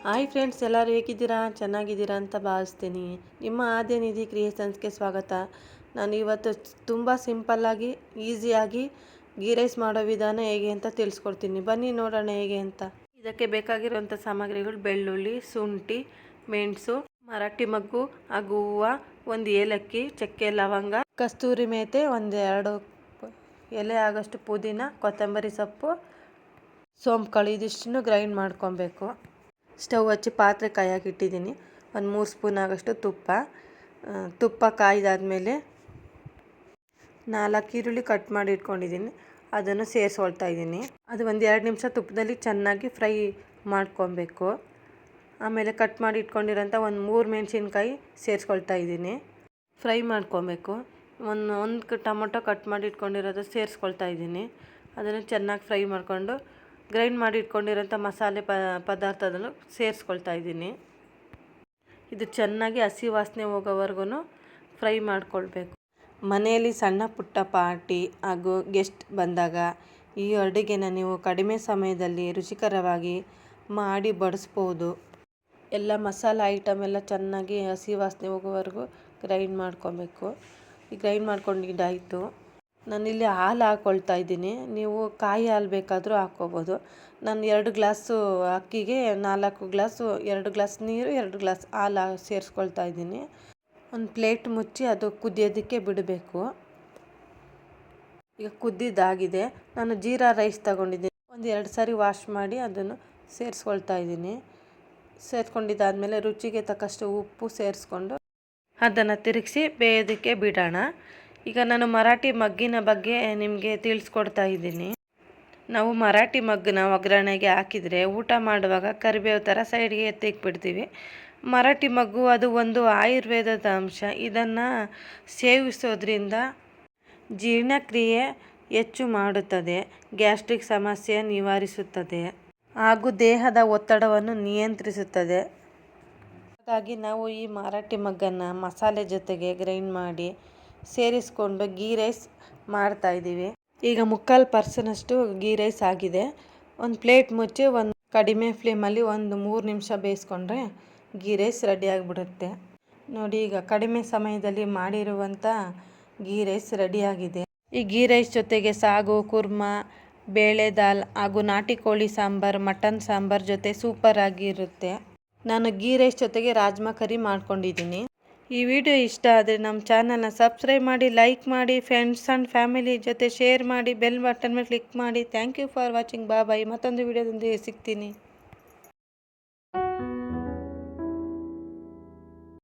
Hi friends, ಎಲ್ಲರೂ ಹೇಗಿದ್ದೀರಾ? ಚೆನ್ನಾಗಿದ್ದೀರಾ ಅಂತ ಭಾವಿಸ್ತೀನಿ. ನಿಮ್ಮ ಆದ್ಯನಿಧಿ ಕ್ರಿಯೇಷನ್ಸ್ಗೆ ಸ್ವಾಗತ. ನಾನು ಇವತ್ತು ತುಂಬ ಸಿಂಪಲ್ಲಾಗಿ ಈಸಿಯಾಗಿ ಗೀ ರೈಸ್ ಮಾಡೋ ವಿಧಾನ ಹೇಗೆ ಅಂತ ತಿಳಿಸ್ಕೊಡ್ತೀನಿ. ಬನ್ನಿ ನೋಡೋಣ ಹೇಗೆ ಅಂತ. ಇದಕ್ಕೆ ಬೇಕಾಗಿರುವಂಥ ಸಾಮಗ್ರಿಗಳು: ಬೆಳ್ಳುಳ್ಳಿ, ಶುಂಠಿ, ಮೆಣಸು, ಮರಾಠಿ ಮಗ್ಗು ಹಾಗೂ ಹೂವು, ಒಂದು ಏಲಕ್ಕಿ, ಚಕ್ಕೆ, ಲವಂಗ, ಕಸ್ತೂರಿ ಮೇಥಿ, ಒಂದು 2 ಎಲೆ ಆಗೋಷ್ಟು ಪುದೀನ, ಕೊತ್ತಂಬರಿ ಸೊಪ್ಪು, ಸೋಂಪು ಕಾಳು. ಇದಿಷ್ಟನ್ನು ಗ್ರೈಂಡ್ ಮಾಡ್ಕೊಬೇಕು. ಸ್ಟವ್ ಹಚ್ಚಿ ಪಾತ್ರೆ ಕಾಯಕ್ಕೆ ಇಟ್ಟಿದ್ದೀನಿ. ಒಂದು 3 ಸ್ಪೂನ್ ಆಗೋಷ್ಟು ತುಪ್ಪ ಕಾಯ್ದಾದ್ಮೇಲೆ 4 ಈರುಳ್ಳಿ ಕಟ್ ಮಾಡಿ ಇಟ್ಕೊಂಡಿದ್ದೀನಿ, ಅದನ್ನು ಸೇರಿಸ್ಕೊಳ್ತಾ ಇದ್ದೀನಿ. ಅದು ಒಂದು 2 ನಿಮಿಷ ತುಪ್ಪದಲ್ಲಿ ಚೆನ್ನಾಗಿ ಫ್ರೈ ಮಾಡ್ಕೊಬೇಕು. ಆಮೇಲೆ ಕಟ್ ಮಾಡಿ ಇಟ್ಕೊಂಡಿರೋಂಥ ಒಂದು 3 ಮೆಣಸಿನ್ಕಾಯಿ ಸೇರಿಸ್ಕೊಳ್ತಾ ಇದ್ದೀನಿ, ಫ್ರೈ ಮಾಡ್ಕೊಬೇಕು. ಒಂದು ಟೊಮೊಟೊ ಕಟ್ ಮಾಡಿ ಇಟ್ಕೊಂಡಿರೋದು ಸೇರಿಸ್ಕೊಳ್ತಾ ಇದ್ದೀನಿ. ಅದನ್ನು ಚೆನ್ನಾಗಿ ಫ್ರೈ ಮಾಡಿಕೊಂಡು ಗ್ರೈಂಡ್ ಮಾಡಿ ಇಟ್ಕೊಂಡಿರೋಂಥ ಮಸಾಲೆ ಪದಾರ್ಥದಲ್ಲೂ ಸೇರಿಸ್ಕೊಳ್ತಾ ಇದ್ದೀನಿ. ಇದು ಚೆನ್ನಾಗಿ ಹಸಿ ವಾಸನೆ ಹೋಗೋವರೆಗೂ ಫ್ರೈ ಮಾಡ್ಕೊಳ್ಬೇಕು. ಮನೆಯಲ್ಲಿ ಸಣ್ಣ ಪುಟ್ಟ ಪಾರ್ಟಿ ಹಾಗೂ ಗೆಸ್ಟ್ ಬಂದಾಗ ಈ ಅಡುಗೆನ ನೀವು ಕಡಿಮೆ ಸಮಯದಲ್ಲಿ ರುಚಿಕರವಾಗಿ ಮಾಡಿ ಬಡಿಸ್ಬೋದು. ಎಲ್ಲ ಮಸಾಲೆ ಐಟಮ್ ಎಲ್ಲ ಚೆನ್ನಾಗಿ ಹಸಿ ವಾಸನೆ ಹೋಗೋವರೆಗೂ ಗ್ರೈಂಡ್ ಮಾಡ್ಕೊಬೇಕು. ಈ ಗ್ರೈಂಡ್ ಮಾಡ್ಕೊಂಡಿದ್ದಾಯಿತು. ನಾನಿಲ್ಲಿ ಹಾಲು ಹಾಕ್ಕೊಳ್ತಾ ಇದ್ದೀನಿ. ನೀವು ಕಾಯಿ ಹಾಲು ಬೇಕಾದರೂ ಹಾಕ್ಕೋಬೋದು. ನಾನು 2 ಗ್ಲಾಸು ಅಕ್ಕಿಗೆ 4 ಗ್ಲಾಸು 2 ಗ್ಲಾಸ್ ನೀರು, 2 ಗ್ಲಾಸ್ ಹಾಲು ಸೇರಿಸ್ಕೊಳ್ತಾ ಇದ್ದೀನಿ. ಒಂದು ಪ್ಲೇಟ್ ಮುಚ್ಚಿ ಅದು ಕುದಿಯೋದಕ್ಕೆ ಬಿಡಬೇಕು. ಈಗ ಕುದ್ದಿದ್ದಾಗಿದೆ. ನಾನು ಜೀರಾ ರೈಸ್ ತಗೊಂಡಿದ್ದೀನಿ. ಒಂದು 2 ಸಾರಿ ವಾಶ್ ಮಾಡಿ ಅದನ್ನು ಸೇರಿಸ್ಕೊಳ್ತಾ ಇದ್ದೀನಿ. ಸೇರಿಸ್ಕೊಂಡಿದ್ದಾದಮೇಲೆ ರುಚಿಗೆ ತಕ್ಕಷ್ಟು ಉಪ್ಪು ಸೇರಿಸ್ಕೊಂಡು ಅದನ್ನು ತಿರುಗಿಸಿ ಬೇಯೋದಕ್ಕೆ ಬಿಡೋಣ. ಈಗ ನಾನು ಮರಾಠಿ ಮಗ್ಗಿನ ಬಗ್ಗೆ ನಿಮಗೆ ತಿಳಿಸ್ಕೊಡ್ತಾ ಇದ್ದೀನಿ. ನಾವು ಮರಾಠಿ ಮಗ್ಗನ್ನ ಒಗ್ಗರಣೆಗೆ ಹಾಕಿದರೆ ಊಟ ಮಾಡುವಾಗ ಕರಿಬೇವು ಥರ ಸೈಡ್ಗೆ ಎತ್ತಿಕ್ಬಿಡ್ತೀವಿ. ಮರಾಠಿ ಮಗ್ಗು ಅದು ಒಂದು ಆಯುರ್ವೇದದ ಅಂಶ. ಇದನ್ನು ಸೇವಿಸೋದ್ರಿಂದ ಜೀರ್ಣಕ್ರಿಯೆ ಹೆಚ್ಚು ಮಾಡುತ್ತದೆ, ಗ್ಯಾಸ್ಟ್ರಿಕ್ ಸಮಸ್ಯೆ ನಿವಾರಿಸುತ್ತದೆ ಹಾಗೂ ದೇಹದ ಒತ್ತಡವನ್ನು ನಿಯಂತ್ರಿಸುತ್ತದೆ. ಹಾಗಾಗಿ ನಾವು ಈ ಮರಾಠಿ ಮಗ್ಗನ್ನು ಮಸಾಲೆ ಜೊತೆಗೆ ಗ್ರೈಂಡ್ ಮಾಡಿ ಸೇರಿಸ್ಕೊಂಡು ಗೀ ರೈಸ್ ಮಾಡ್ತಾಯಿದ್ದೀವಿ. ಈಗ 3/4% ಗೀ ರೈಸ್ ಆಗಿದೆ. ಒಂದು ಪ್ಲೇಟ್ ಮುಚ್ಚಿ ಒಂದು ಕಡಿಮೆ ಫ್ಲೇಮಲ್ಲಿ ಒಂದು 3 ನಿಮಿಷ ಬೇಯಿಸ್ಕೊಂಡ್ರೆ ಗೀ ರೈಸ್ ರೆಡಿ ಆಗಿಬಿಡುತ್ತೆ. ನೋಡಿ, ಈಗ ಕಡಿಮೆ ಸಮಯದಲ್ಲಿ ಮಾಡಿರುವಂಥ ಗೀ ರೈಸ್ ರೆಡಿಯಾಗಿದೆ. ಈ ಗೀ ರೈಸ್ ಜೊತೆಗೆ ಸಾಗು, ಕುರ್ಮಾ, ಬೇಳೆ ದಾಲ್ ಹಾಗೂ ನಾಟಿ ಕೋಳಿ ಸಾಂಬಾರು, ಮಟನ್ ಸಾಂಬಾರು ಜೊತೆ ಸೂಪರ್ ಆಗಿರುತ್ತೆ. ನಾನು ಗೀ ರೈಸ್ ಜೊತೆಗೆ ರಾಜ್ಮಾ ಕರಿ ಮಾಡ್ಕೊಂಡಿದ್ದೀನಿ. ಈ ವಿಡಿಯೋ ಇಷ್ಟ ಆದರೆ ನಮ್ಮ ಚಾನಲ್ನ ಸಬ್ಸ್ಕ್ರೈಬ್ ಮಾಡಿ, ಲೈಕ್ ಮಾಡಿ, ಫ್ರೆಂಡ್ಸ್ ಆ್ಯಂಡ್ ಫ್ಯಾಮಿಲಿ ಜೊತೆ ಶೇರ್ ಮಾಡಿ, ಬೆಲ್ ಬಟನ್ ಮೇಲೆ ಕ್ಲಿಕ್ ಮಾಡಿ. Thank you for watching. Bye. ಮತ್ತೊಂದು ವಿಡಿಯೋದೊಂದಿಗೆ ಸಿಗ್ತೀನಿ.